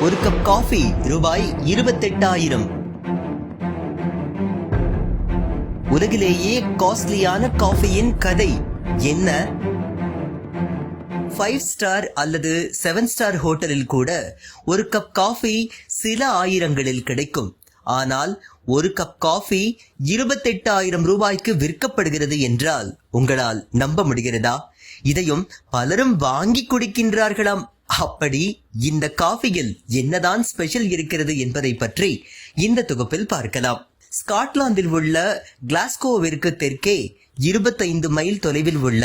ஒரு cup coffee ரூபாய் 28,000. உலகிலேயே காஸ்ட்லியான காஃபியின் கதை என்ன? 5 ஸ்டார் அல்லது 7 ஸ்டார் ஹோட்டலில் கூட ஒரு கப் காஃபி சில ஆயிரங்களில் கிடைக்கும். ஆனால் ஒரு கப் காஃபி 28,000 ரூபாய்க்கு விற்கப்படுகிறது என்றால் உங்களால் நம்ப முடிகிறதா? இதையும் பலரும் வாங்கி குடிக்கின்றார்களாம். அப்படி இந்த காஃபியில் என்னதான் ஸ்பெஷல் இருக்கிறது என்பதை பற்றி இந்த தொகுப்பில் பார்க்கலாம். ஸ்காட்லாந்தில் உள்ள கிளாஸ்கோவிற்கு தெற்கே 25 மைல் தொலைவில் உள்ள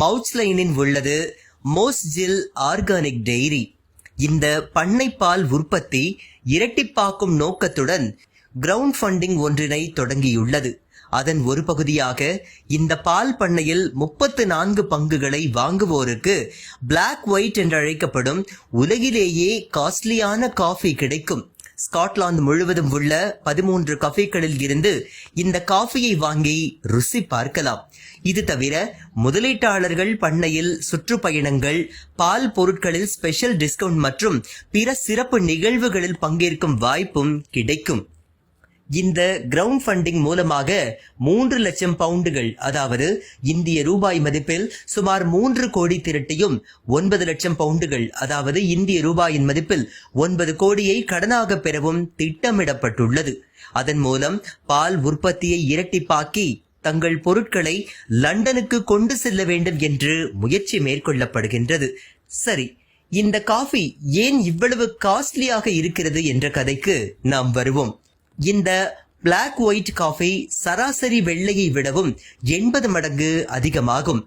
மவுட்ஸ்லைனில் உள்ளது மோஸ்ஜில் ஆர்கானிக் டெய்ரி. இந்த பண்ணைப்பால் உற்பத்தி இரட்டிப்பாக்கும் நோக்கத்துடன் கிரவுண்ட் ஃபண்டிங் ஒன்றினை தொடங்கியுள்ளது. அதன் ஒரு பகுதியாக இந்த பால் பண்ணையில் 34 பங்குகளை வாங்குவோருக்கு பிளாக் ஒயிட் என்று அழைக்கப்படும் உலகிலேயே காஸ்ட்லியான காஃபி கிடைக்கும். ஸ்காட்லாந்து முழுவதும் உள்ள 13 கஃபேகளில் இருந்து இந்த காஃபியை வாங்கி ருசி பார்க்கலாம். இது தவிர முதலீட்டாளர்கள் பண்ணையில் சுற்றுப்பயணங்கள், பால் பொருட்களில் ஸ்பெஷல் டிஸ்கவுண்ட் மற்றும் பிற சிறப்பு நிகழ்வுகளில் பங்கேற்கும் வாய்ப்பும் கிடைக்கும். இந்த கிரவுண்ட் ஃபண்டிங் மூலமாக 3 லட்சம் பவுண்டுகள், அதாவது இந்திய ரூபாய் மதிப்பில் சுமார் 3 கோடி திரட்டியும் 9 லட்சம் பவுண்டுகள், அதாவது இந்திய ரூபாயின் மதிப்பில் 9 கோடியை கடனாக பெறவும் திட்டமிடப்பட்டுள்ளது. அதன் மூலம் பால் உற்பத்தியை இரட்டிப்பாக்கி தங்கள் பொருட்களை லண்டனுக்கு கொண்டு செல்ல வேண்டும் என்று முயற்சி மேற்கொள்ளப்படுகின்றது. சரி, இந்த காஃபி ஏன் இவ்வளவு காஸ்ட்லியாக இருக்கிறது என்ற கதைக்கு நாம் வருவோம். இந்த பிளாக் ஒயிட் காஃபி சராசரி வெள்ளையை விடவும் 80 மடங்கு அதிகமாகும்.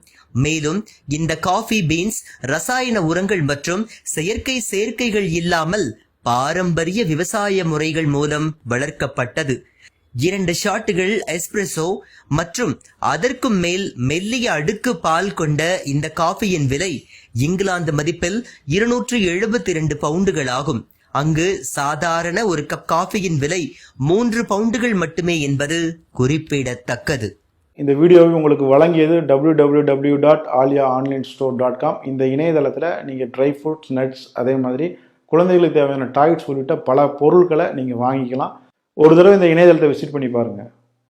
மேலும் இந்த காஃபி பீன்ஸ் ரசாயன உரங்கள் மற்றும் செயற்கை சேர்க்கைகள் இல்லாமல் பாரம்பரிய விவசாய முறைகள் மூலம் வளர்க்கப்பட்டது. 2 ஷாட்டுகள் எஸ்பிரஸோ மற்றும் அதற்கும் மேல் மெல்லிய அடுக்கு பால் கொண்ட இந்த காஃபியின் விலை இங்கிலாந்து மதிப்பில் 272 பவுண்டுகள் ஆகும். அங்கு சாதாரண ஒரு கப் காஃபியின் விலை 3 பவுண்டுகள் மட்டுமே என்பது குறிப்பிடத்தக்கது. இந்த வீடியோவை உங்களுக்கு வழங்கியது www.aliaonlinestore.com. இந்த இணையதளத்தில் நீங்கள் ட்ரை ஃப்ரூட்ஸ், நட்ஸ், அதே மாதிரி குழந்தைகளுக்கு தேவையான டாய்ஸ் உள்ளிட்ட பல பொருட்களை நீங்கள் வாங்கிக்கலாம். ஒரு தடவை இந்த இணையதளத்தை விசிட் பண்ணி பாருங்கள்.